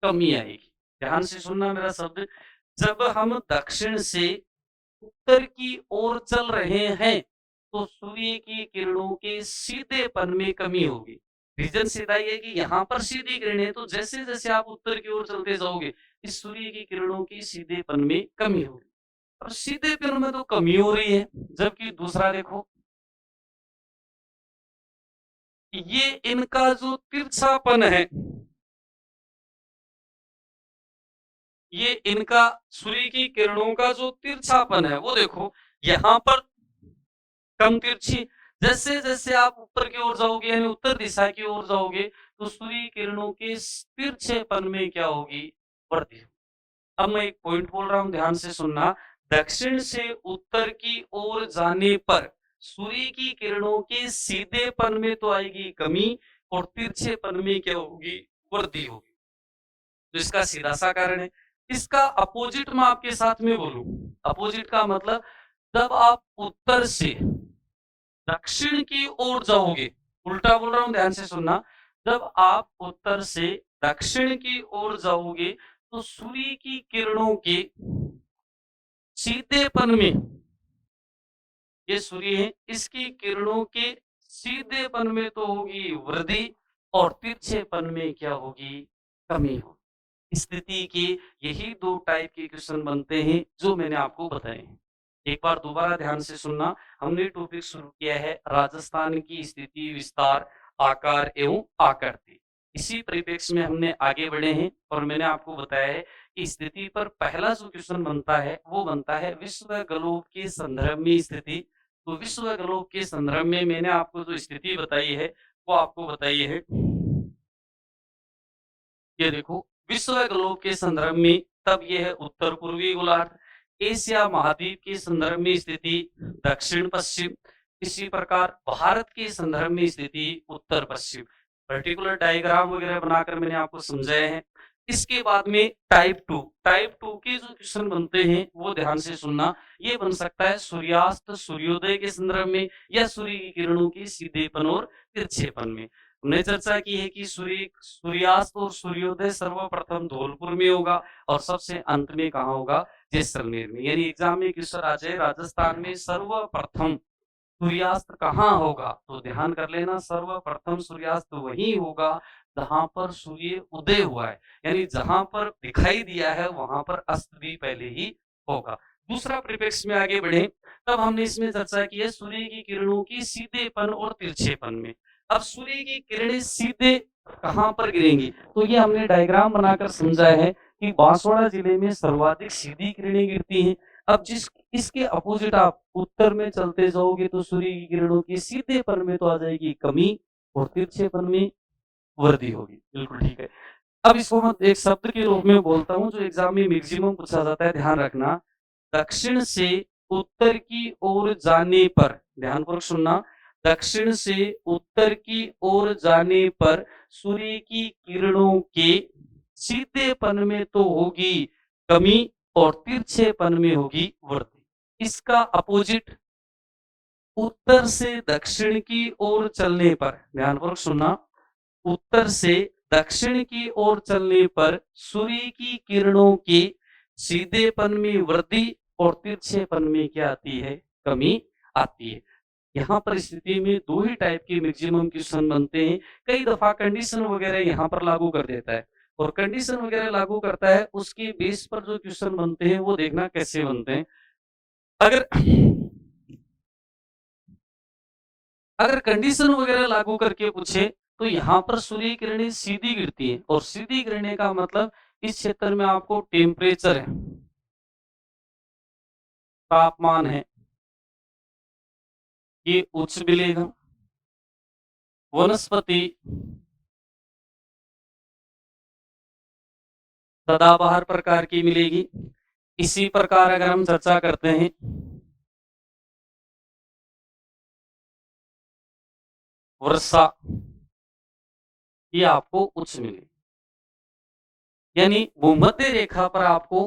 कमी आएगी। ध्यान से सुनना मेरा शब्द। जब हम दक्षिण से उत्तर की ओर चल रहे हैं, तो सूर्य की किरणों के सीधेपन में कमी होगी। रीज़न सीधा ये है कि यहाँ पर सीधी किरणें हैं, तो जैसे-जैसे आप उत्तर की ओर चलते जाओगे, इस सूर्य की किरणों की सीधेपन में कमी होगी। और सीधेपन में तो कमी हो रही है, जबकि दूसरा देखो, ये इनका जो तिरछापन है, ये इनका सूर्य की किरणों का जो तिरछापन है, वो देखो, यहाँ पर कम तिरछी, जैसे-जैसे आप ऊपर की ओर जाओगे यानी उत्तर दिशा की ओर जाओगे, तो सूर्य किरणों के तिरछेपन में क्या होगी? वृद्धि। अब मैं एक पॉइंट बोल रहा हूँ, ध्यान से सुनना। दक्षिण से उत्तर की ओर जाने पर सूर्य की किरणों के सीधेपन में तो आएगी कमी और तिरछेपन में क्या होगी? वृद्धि होगी। तो इसका सीधा सा कारण है। इसका अपोजिट मैं आपके साथ में बोलूं, अपोजिट का मतलब, जब आप उत्तर से दक्षिण की ओर जाओगे, उल्टा बोल रहा हूं, ध्यान से सुनना। जब आप उत्तर से दक्षिण की ओर जाओगे, तो सूर्य की किरणों के सीधेपन में, ये सूर्य है, इसकी किरणों के सीधेपन में तो होगी वृद्धि और तिरछेपन में क्या होगी? कमी होगी। स्थिति के यही 2 टाइप के क्वेश्चन बनते हैं, जो मैंने आपको बताए हैं। एक बार दोबारा ध्यान से सुनना। हमने टॉपिक शुरू किया है राजस्थान की स्थिति, विस्तार, आकार एवं आकृति। इसी परिप्रेक्ष्य में हमने आगे बढ़े हैं और मैंने आपको बताया है कि स्थिति पर पहला जो क्वेश्चन बनता है, वो बनता है विश्व ग्लोब के संदर्भ में स्थिति। तो विश्व ग्लोब के संदर्भ में मैंने आपको जो स्थिति बताई है, वो आपको बताई है, ये देखो, विश्व ग्लोब के संदर्भ में तब ये है उत्तर पूर्वी गोलार्ध, एशिया महाद्वीप के संदर्भ में स्थिति दक्षिण पश्चिम, इसी प्रकार भारत के संदर्भ में स्थिति उत्तर पश्चिम। पर्टिकुलर डायग्राम वगैरह बनाकर मैंने आपको समझाया है। इसके बाद में टाइप टू के जो क्वेश्चन बनते हैं, वो ध्यान से सुनना। ये बन सकता है सूर्यास्त सूर्योदय के संदर्भ में या सूर्य की किरणों की सीधेपन और तिरछेपन में। हमने चर्चा की है कि सूर्यास्त और सूर्योदय सर्वप्रथम धौलपुर में होगा और सबसे अंत में कहाँ होगा? जैसलमेर में। यानी एग्जाम में क्वेश्चन आ जाए राजस्थान में सर्वप्रथम सूर्यास्त कहाँ होगा, तो ध्यान कर लेना, सर्वप्रथम सूर्यास्त वही होगा जहां पर सूर्य उदय हुआ है, यानी जहां पर दिखाई दिया है वहां पर अस्त भी पहले ही होगा। दूसरा परिप्रेक्ष्य में आगे बढ़े, तब हमने इसमें चर्चा की है सूर्य की किरणों की सीधेपन और तिरछेपन में। अब सूर्य की किरणें सीधे कहाँ पर गिरेंगी, तो ये हमने डायग्राम बनाकर समझाया है कि बांसवाड़ा जिले में सर्वाधिक सीधी किरणें गिरती हैं। अब जिस इसके अपोजिट आप उत्तर में चलते जाओगे, तो सूर्य की किरणों की सीधेपन में तो आ जाएगी कमी और तिरछेपन में वृद्धि होगी। बिल्कुल ठीक है। अब इसको मैं एक शब्द के रूप में बोलता हूँ, जो एग्जाम में मैक्सिमम पूछा जाता है, ध्यान रखना। दक्षिण से उत्तर की ओर जाने पर, ध्यानपूर्वक सुनना, दक्षिण से उत्तर की ओर जाने पर सूर्य की किरणों के सीधेपन में तो होगी कमी और तिरछेपन में होगी वृद्धि। इसका अपोजिट उत्तर से दक्षिण की ओर चलने पर, ध्यानपूर्वक सुनना, उत्तर से दक्षिण की ओर चलने पर सूर्य की किरणों के सीधेपन में वृद्धि और तिरछेपन में क्या आती है? कमी आती है। यहाँ पर स्थिति में 2 ही टाइप के मैक्सिमम क्वेश्चन बनते हैं। कई दफा कंडीशन वगैरह यहाँ पर लागू कर देता है और कंडीशन वगैरह लागू करता है, उसके बेस पर जो क्वेश्चन बनते हैं वो देखना कैसे बनते हैं। अगर अगर कंडीशन वगैरह लागू करके पूछे, तो यहाँ पर सूर्य किरणें सीधी गिरती है और सीधी गिरने का मतलब इस क्षेत्र में आपको टेम्परेचर है, तापमान है, ये उच्च मिलेगा। वनस्पति सदाबहार प्रकार की मिलेगी। इसी प्रकार अगर हम चर्चा करते हैं वर्षा, ये आपको उच्च मिलेगी। यानी भूमध्य रेखा पर आपको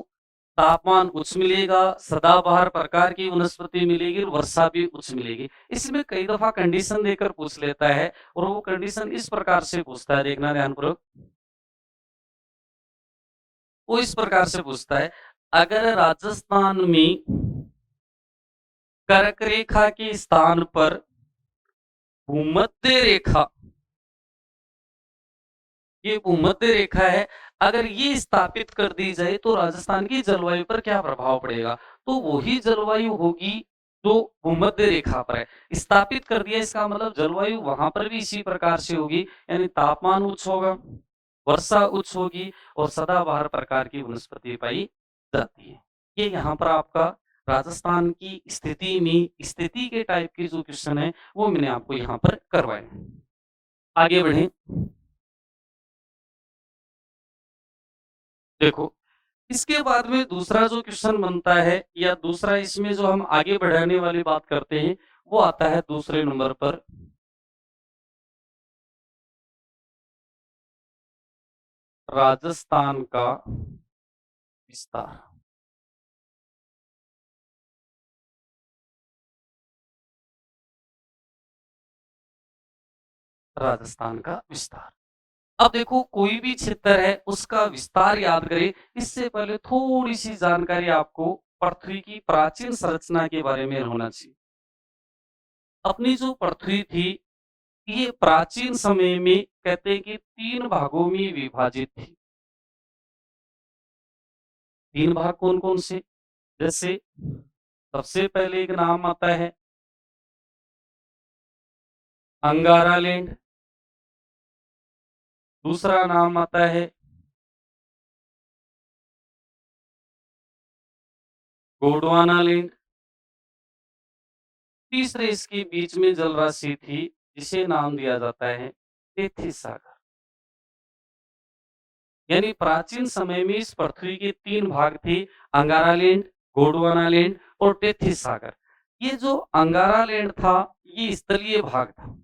तापमान उच्च मिलेगा, सदाबहार प्रकार की वनस्पति मिलेगी और वर्षा भी उच्च मिलेगी। इसमें कई दफा कंडीशन देकर पूछ लेता है और वो कंडीशन इस प्रकार से पूछता है, देखना ध्यानपूर्वक। वो इस प्रकार से पूछता है, अगर राजस्थान में कर्क रेखा के स्थान पर भूमध्य रेखा, ये भूमध्य रेखा है, अगर ये स्थापित कर दी जाए तो राजस्थान की जलवायु पर क्या प्रभाव पड़ेगा? तो वही जलवायु होगी जो भूमध्य रेखा पर है। स्थापित कर दिया इसका मतलब जलवायु वहां पर भी इसी प्रकार से होगी, यानी तापमान उच्च होगा, वर्षा उच्च होगी और सदाबहार प्रकार की वनस्पति पाई जाती है। ये यहाँ पर आपका राजस्थान की स्थिति में स्थिति के टाइप के जो क्वेश्चन है वो मैंने आपको यहाँ पर करवाए। आगे बढ़े। देखो, इसके बाद में दूसरा जो क्वेश्चन बनता है या दूसरा इसमें जो हम आगे बढ़ाने वाली बात करते हैं वो आता है दूसरे नंबर पर राजस्थान का विस्तार। राजस्थान का विस्तार। अब देखो, कोई भी क्षेत्र है उसका विस्तार याद करें, इससे पहले थोड़ी सी जानकारी आपको पृथ्वी की प्राचीन संरचना के बारे में होना चाहिए। अपनी जो पृथ्वी थी ये प्राचीन समय में कहते हैं कि 3 भागों में विभाजित थी। 3 भाग कौन-कौन से? जैसे सबसे पहले एक नाम आता है अंगारा लैंड, दूसरा नाम आता है गोंडवाना लैंड, तीसरे इसके बीच में जलराशि थी जिसे नाम दिया जाता है तेथिस सागर। यानी प्राचीन समय में इस पृथ्वी के 3 भाग थे, अंगारा लैंड, गोंडवाना लैंड और तेथिस सागर। ये जो अंगारा लैंड था ये स्थलीय भाग था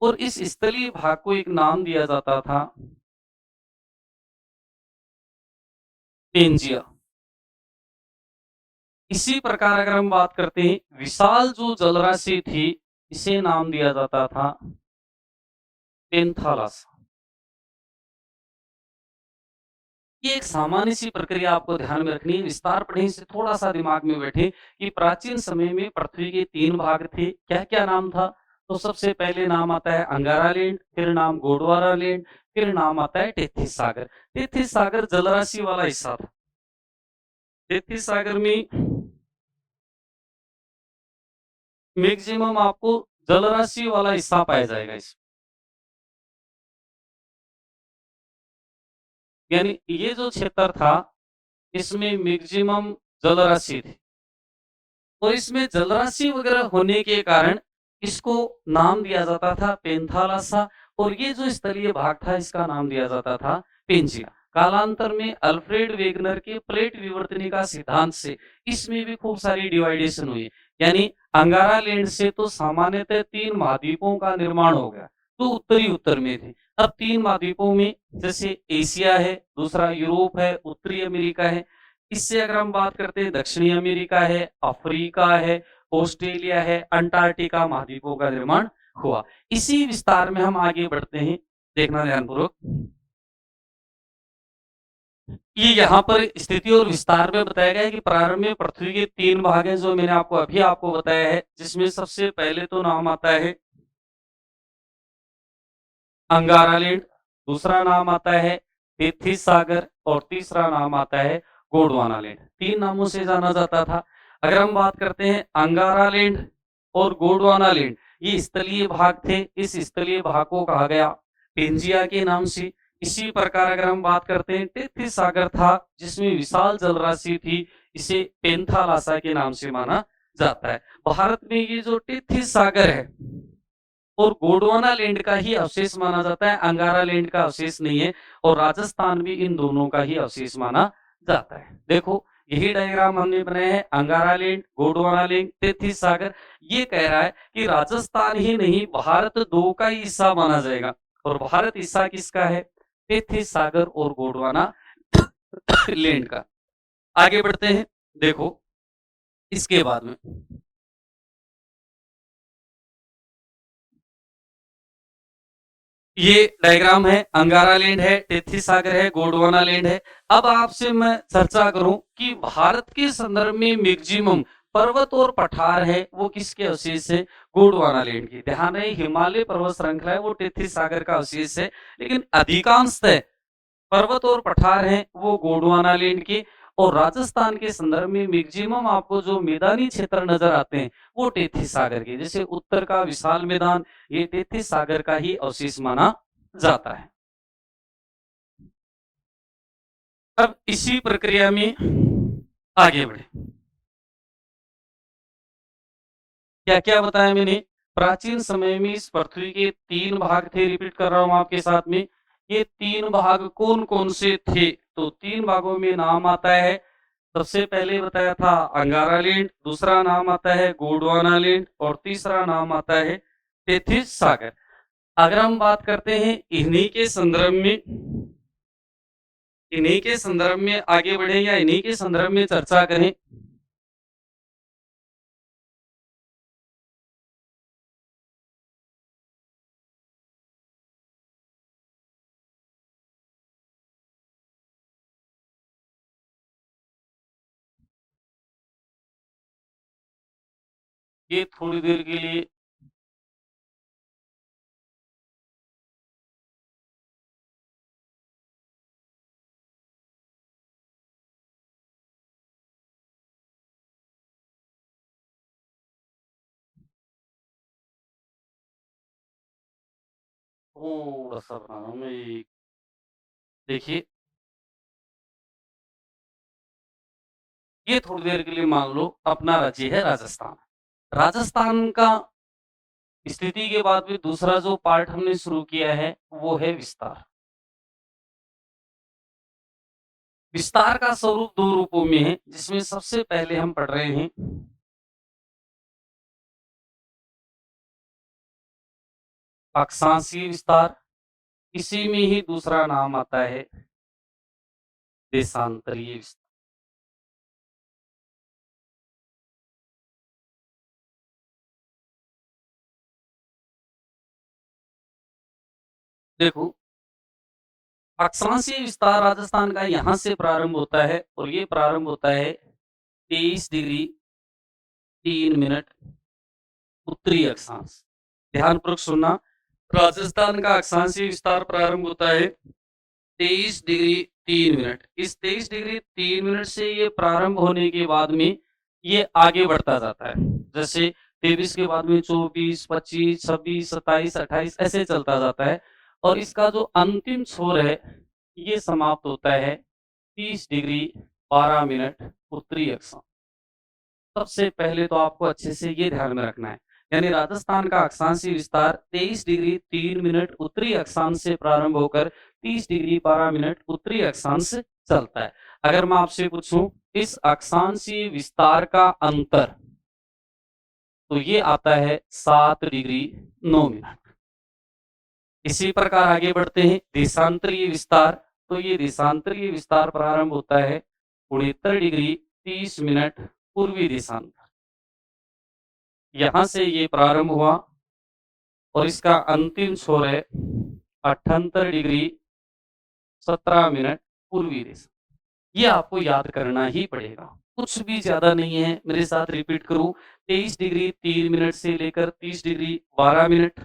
और इस स्थलीय भाग को एक नाम दिया जाता था पेंजिया। इसी प्रकार अगर हम बात करते हैं विशाल जो जलराशि थी इसे नाम दिया जाता था पेंथालस। ये एक सामान्य सी प्रक्रिया आपको ध्यान में रखनी है, विस्तार पढ़ने से थोड़ा सा दिमाग में बैठे कि प्राचीन समय में पृथ्वी के 3 भाग थे, क्या क्या नाम था? तो सबसे पहले नाम आता है अंगारा लैंड, फिर नाम गोंडवाना लैंड, फिर नाम आता है तेथिस सागर। तेथिस सागर जलराशि वाला हिस्सा था। तेथिस सागर में मैक्सिमम आपको जलराशि वाला हिस्सा पाया जाएगा इसमें। यानी ये जो क्षेत्र था इसमें मैक्सिमम जलराशि थी और इसमें जलराशि वगैरह होने के कारण इसको नाम दिया जाता था पेंथालासा और ये जो स्थलीय भाग था इसका नाम दिया जाता था पेंजिया। कालांतर में अल्फ्रेड वेगनर के प्लेट विवर्तनी सिद्धांत से इसमें भी खूब सारी डिवाइडेशन हुई। यानी अंगारा लैंड से तो सामान्यतः 3 महाद्वीपों का निर्माण हो गया, तो उत्तरी उत्तर में थे। अब 3 महाद्वीपों में जैसे एशिया है, दूसरा यूरोप है, उत्तरी अमेरिका है। इससे अगर हम बात करते हैं दक्षिणी अमेरिका है, अफ्रीका है, ऑस्ट्रेलिया है, अंटार्कटिका महाद्वीपों का निर्माण हुआ। इसी विस्तार में हम आगे बढ़ते हैं, देखना ध्यानपूर्वक। ये यहाँ पर स्थिति और विस्तार में बताया गया है कि प्रारंभ में पृथ्वी के 3 भाग हैं जो मैंने आपको बताया है, जिसमें सबसे पहले तो नाम आता है अंगारा लैंड, दूसरा नाम आता है तेथिस सागर और तीसरा नाम आता है गोंडवाना लैंड। 3 नामों से जाना जाता था। अगर हम बात करते हैं अंगारा लैंड और गोंडवाना लैंड, ये स्थलीय भाग थे। इस स्थलीय भाग को कहा गया पेंजिया के नाम से। इसी प्रकार अगर हम बात करते हैं तेथिस सागर था जिसमें विशाल जलराशि थी, इसे पेंथालासा के नाम से माना जाता है। भारत में ये जो टेथिस सागर है और गोंडवाना लैंड का ही अवशेष माना जाता है, अंगारा लैंड का अवशेष नहीं है और राजस्थान भी इन दोनों का ही अवशेष माना जाता है। देखो यही डायग्राम हमने बनाया है, Angara land, Gondwana land, Tethys सागर। ये कह रहा है कि राजस्थान ही नहीं भारत 2 का ही हिस्सा माना जाएगा और भारत हिस्सा किसका है? टेथिस सागर और गोंडवाना लैंड का। आगे बढ़ते हैं, देखो इसके बाद में ये डायग्राम है, अंगारा लैंड है, टेथिस सागर है, गोंडवाना लैंड है। अब आपसे मैं चर्चा करूं कि भारत के संदर्भ में मैक्सिमम पर्वत और पठार है वो किसके अवशेष है? गोंडवाना लैंड की। ध्यान रहे हिमालय पर्वत श्रृंखला है वो टेथिस सागर का अवशेष है, लेकिन अधिकांशतः पर्वत और पठार हैं वो गोंडवाना लैंड के। और राजस्थान के संदर्भ में मैक्सिमम आपको जो मैदानी क्षेत्र नजर आते हैं वो टेथिस सागर के, जैसे उत्तर का विशाल मैदान, ये टेथिस सागर का ही अवशेष माना जाता है। अब इसी प्रक्रिया में आगे बढ़े, क्या क्या बताया मैंने? प्राचीन समय में इस पृथ्वी के 3 भाग थे, रिपीट कर रहा हूं आपके साथ में। ये 3 भाग कौन कौन से थे? तो 3 भागों में नाम आता है, सबसे पहले बताया था अंगारा लैंड, दूसरा नाम आता है गोंडवाना लैंड और तीसरा नाम आता है टेथिस सागर। अगर हम बात करते हैं इन्हीं के संदर्भ में आगे बढ़े या इन्हीं के संदर्भ में चर्चा करें, ये थोड़ी देर के लिए थोड़ा सा बनाना मैं देखिए, ये थोड़ी देर के लिए मान लो अपना राज्य है राजस्थान। राजस्थान का स्थिति के बाद में दूसरा जो पार्ट हमने शुरू किया है वो है विस्तार। विस्तार का स्वरूप 2 रूपों में है, जिसमें सबसे पहले हम पढ़ रहे हैं अक्षांशीय विस्तार, इसी में ही दूसरा नाम आता है देशांतरीय विस्तार। देखो अक्षांशीय विस्तार राजस्थान का यहां से प्रारंभ होता है और ये प्रारंभ होता है 23 डिग्री 3 मिनट उत्तरी अक्षांश। ध्यानपूर्वक सुनना, राजस्थान का अक्षांशीय विस्तार प्रारंभ होता है 23 डिग्री 3 मिनट। इस 23 डिग्री 3 मिनट से ये प्रारंभ होने के बाद में ये आगे बढ़ता जाता है, जैसे 23 के बाद में 24, 25, 26, 27, 28 ऐसे चलता जाता है और इसका जो अंतिम छोर है ये समाप्त होता है 30 डिग्री 12 मिनट उत्तरी अक्षांश। सबसे पहले तो आपको अच्छे से ये ध्यान में रखना है, यानी राजस्थान का अक्षांशीय विस्तार 23 डिग्री 3 मिनट उत्तरी अक्षांश से प्रारंभ होकर 30 डिग्री 12 मिनट उत्तरी अक्षांश चलता है। अगर मैं आपसे पूछूं इस अक्षांशीय विस्तार का अंतर, तो ये आता है 7 डिग्री 9 मिनट। इसी प्रकार आगे बढ़ते हैं देशांतरीय विस्तार, तो ये देशांतरीय विस्तार प्रारंभ होता है 69 डिग्री 30 मिनट पूर्वी देशांतर। यहां से ये प्रारंभ हुआ और इसका अंतिम छोर है 78 डिग्री 17 मिनट पूर्वी दिशा। ये आपको याद करना ही पड़ेगा, कुछ भी ज्यादा नहीं है। मेरे साथ रिपीट करूं, 23 डिग्री 3 मिनट से लेकर 30 डिग्री 12 मिनट,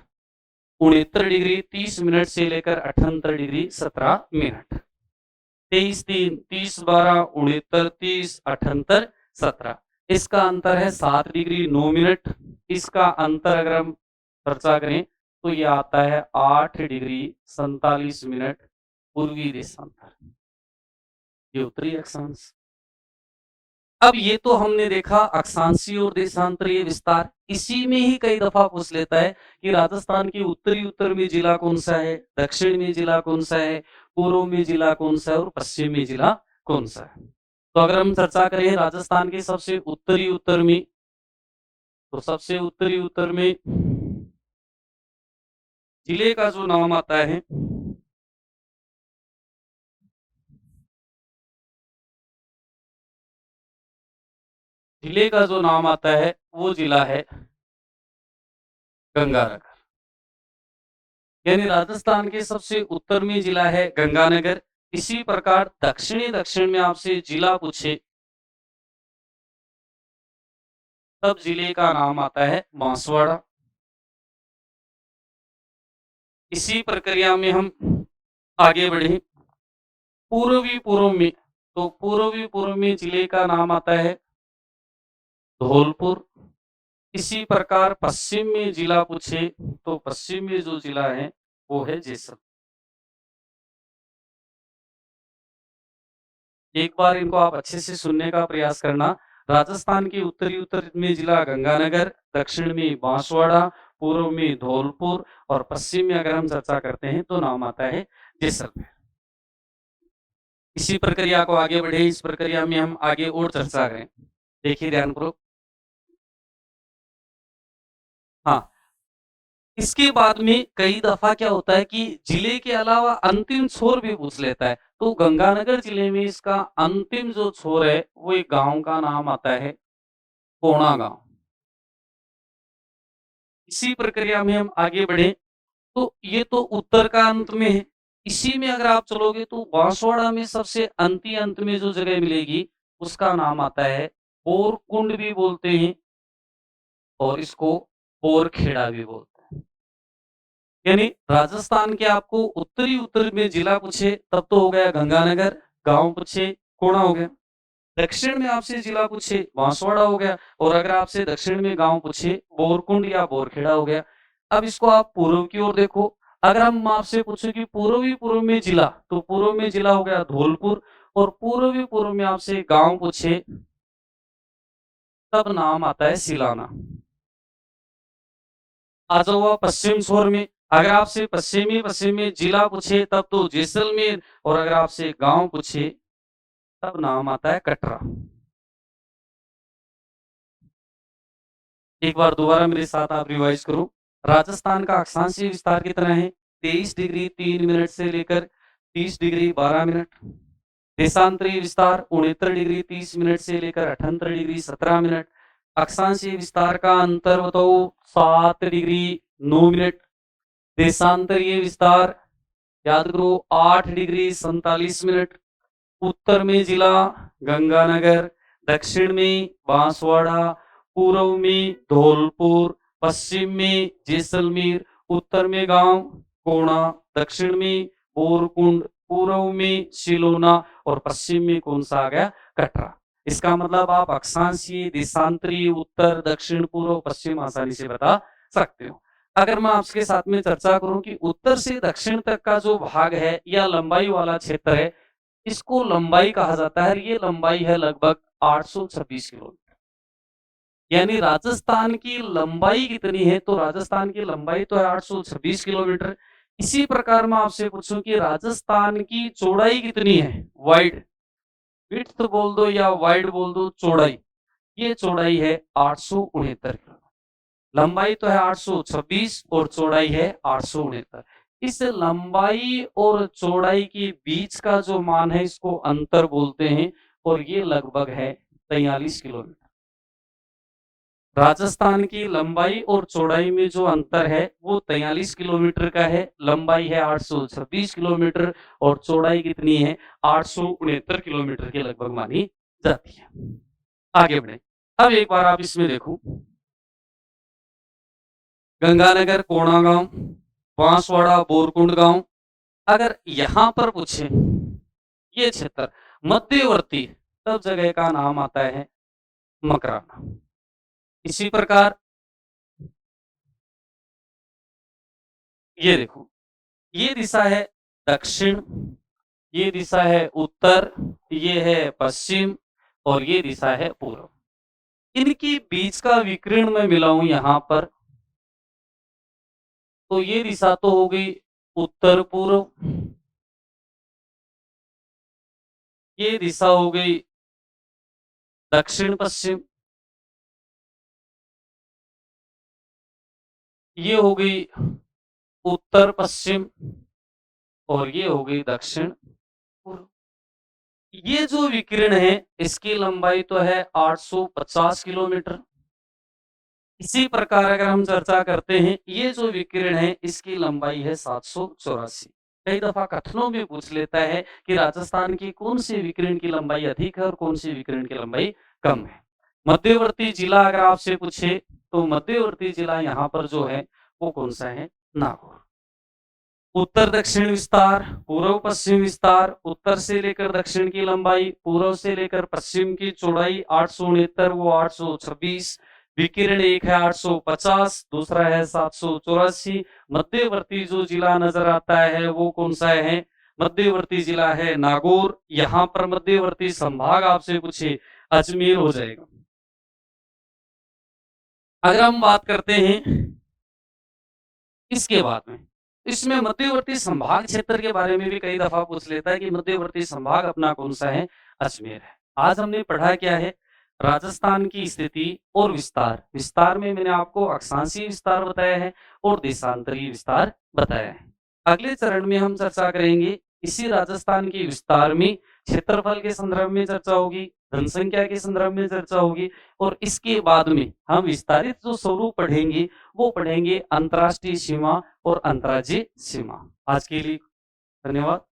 69 डिग्री 30 मिनट से लेकर 78 डिग्री 17 मिनट, 23 3 30 12 69 30 78 17। इसका अंतर है 7 डिग्री 9 मिनट। इसका अंतर अगर हम चर्चा करें तो ये आता है 8 डिग्री 47 मिनट पूर्वी देशांतर, ये उत्तरी अक्षांश। अब ये तो हमने देखा अक्षांशीय और देशांतरीय विस्तार। इसी में ही कई दफा पूछ लेता है कि राजस्थान के उत्तरी उत्तर में जिला कौन सा है, दक्षिण में जिला कौन सा है, पूर्व में जिला कौन सा है और पश्चिम में जिला कौन सा है। तो अगर हम चर्चा करें राजस्थान के सबसे उत्तरी उत्तर में, तो सबसे उत्तरी उत्तर में जिले का जो नाम आता है जिले का जो नाम आता है वो जिला है गंगानगर। यानी राजस्थान के सबसे उत्तर में जिला है गंगानगर। इसी प्रकार दक्षिण में आपसे जिला पूछे तब जिले का नाम आता है बांसवाड़ा। इसी प्रक्रिया में हम आगे बढ़े पूर्वी पूर्व में जिले का नाम आता है धौलपुर। इसी प्रकार पश्चिम में जिला पूछे तो पश्चिम में जो जिला है वो है जैसलमेर। एक बार इनको आप अच्छे से सुनने का प्रयास करना। राजस्थान के उत्तरी उत्तर में जिला गंगानगर, दक्षिण में बांसवाड़ा, पूर्व में धौलपुर और पश्चिम में अगर हम चर्चा करते हैं तो नाम आता है जैसलमेर। इसी प्रक्रिया को आगे बढ़े, इस प्रक्रिया में हम आगे और चर्चा करें। देखिए ध्यानपूर्वक। हाँ, इसके बाद में कई दफा क्या होता है कि जिले के अलावा अंतिम छोर भी पूछ लेता है। तो गंगानगर जिले में इसका अंतिम जो छोर है वो एक गांव का नाम आता है कोणा गांव। इसी प्रक्रिया में हम आगे बढ़े तो ये तो उत्तर का अंत में है। इसी में अगर आप चलोगे तो बांसवाड़ा में सबसे अंत में जो जगह मिलेगी उसका नाम आता है बोरकुंड भी बोलते हैं और इसको बोरखेड़ा भी बोलते हैं। यानी राजस्थान के आपको उत्तरी उत्तर में जिला पूछे तब तो हो गया गंगानगर, गांव पूछे कोणा हो गया। दक्षिण में आपसे जिला पूछे बांसवाड़ा हो गया और अगर आपसे दक्षिण में गांव पूछे बोरकुंड या बोरखेड़ा हो गया। अब इसको आप पूर्व की ओर देखो। अगर हम आपसे पूछे कि पूर्व में जिला, तो पूर्व में जिला हो गया धौलपुर और पूर्व में आपसे गांव पूछे तब नाम आता है सिलाना। आ जाओ आप पश्चिम छोर में। अगर आपसे पश्चिम में जिला पूछे तब तो जैसलमेर और अगर आपसे गांव पूछे तब नाम आता है कटरा। एक बार दोबारा मेरे साथ आप रिवाइज करो। राजस्थान का अक्षांशीय विस्तार कितना है? 23 डिग्री 3 मिनट से लेकर 30 डिग्री 12 मिनट। देशांतरीय विस्तार 69 डिग्री 30 मिनट से लेकर 78 डिग्री 17 मिनट। अक्षांशीय विस्तार का अंतर बताओ 7 डिग्री 9 मिनट। देशांतरीय विस्तार याद करो 8 डिग्री 47 मिनट। उत्तर में जिला गंगानगर, दक्षिण में बांसवाड़ा, पूर्व में धौलपुर, पश्चिम में जैसलमेर, उत्तर में गांव कोणा, दक्षिण में बोरकुंड, पूर्व में सिलोना और पश्चिम में कौन सा आ गया? कटरा। इसका मतलब आप अक्षांशीय, देशांतरीय, उत्तर, दक्षिण, पूर्व, पश्चिम आसानी से बता सकते हो। अगर मैं आपके साथ में चर्चा करूं कि उत्तर से दक्षिण तक का जो भाग है या लंबाई वाला क्षेत्र है, इसको लंबाई कहा जाता है। ये लंबाई है लगभग 826 किलोमीटर। यानी राजस्थान की लंबाई कितनी है? तो राजस्थान की लंबाई तो है 826 किलोमीटर। इसी प्रकार मैं आपसे पूछूं कि राजस्थान की चौड़ाई कितनी है? वाइड, विड्थ बोल दो या वाइड बोल दो, चौड़ाई, ये चौड़ाई है 869 किलोमीटर। लंबाई तो है 826 और चौड़ाई है 869। इस लंबाई और चौड़ाई के बीच का जो मान है इसको अंतर बोलते हैं और ये लगभग है 43 किलोमीटर। राजस्थान की लंबाई और चौड़ाई में जो अंतर है वो 43 किलोमीटर का है। लंबाई है 826 किलोमीटर और चौड़ाई कितनी है? 869 किलोमीटर के लगभग मानी जाती है। आगे बढ़े। अब एक बार आप इसमें देखो, गंगानगर कोणा गांव, बांसवाड़ा बोरकुंड गांव। अगर यहां पर पूछे ये क्षेत्र मध्यवर्ती, तब जगह का नाम आता है मकराना। इसी प्रकार ये देखो, ये दिशा है दक्षिण, ये दिशा है उत्तर, ये है पश्चिम और ये दिशा है पूर्व। इनकी बीच का विकिरण मैं मिलाऊं यहाँ पर, तो ये दिशा तो हो गई उत्तर पूर्व, ये दिशा हो गई दक्षिण पश्चिम, ये हो गई उत्तर पश्चिम और ये हो गई दक्षिण पूर्व। ये जो विकिरण है इसकी लंबाई तो है 850 किलोमीटर। इसी प्रकार अगर हम चर्चा करते हैं, ये जो विकिरण है इसकी लंबाई है 784। कई दफा कथनों में पूछ लेता है कि राजस्थान की कौन सी विकिरण की लंबाई अधिक है और कौन सी विकिरण की लंबाई कम है। मध्यवर्ती जिला अगर आपसे पूछे तो मध्यवर्ती जिला यहाँ पर जो है वो कौन सा है, नागौर। उत्तर दक्षिण विस्तार, पूर्व पश्चिम विस्तार, उत्तर से लेकर दक्षिण की लंबाई, पूर्व से लेकर पश्चिम की चौड़ाई 869 वो 826, विकिरण एक है 850, दूसरा है 784। मध्यवर्ती जो जिला नजर आता है वो कौन सा है, मध्यवर्ती जिला है नागौर। यहाँ पर मध्यवर्ती संभाग आपसे पूछे अजमेर हो जाएगा। अगर हम बात करते हैं इसके बाद में, इसमें मध्यवर्ती संभाग क्षेत्र के बारे में भी कई दफा पूछ लेता है कि मध्यवर्ती संभाग अपना कौन सा है, अजमेर है। आज हमने पढ़ा क्या है, राजस्थान की स्थिति और विस्तार। विस्तार में मैंने आपको अक्षांशीय विस्तार बताया है और देशांतरीय विस्तार बताया है। अगले चरण में हम चर्चा करेंगे इसी राजस्थान के विस्तार में क्षेत्रफल के संदर्भ में चर्चा होगी, जनसंख्या के संदर्भ में चर्चा होगी और इसके बाद में हम विस्तारित जो स्वरूप पढ़ेंगे वो पढ़ेंगे अंतर्राष्ट्रीय सीमा और अंतर्राज्यीय सीमा। आज के लिए धन्यवाद।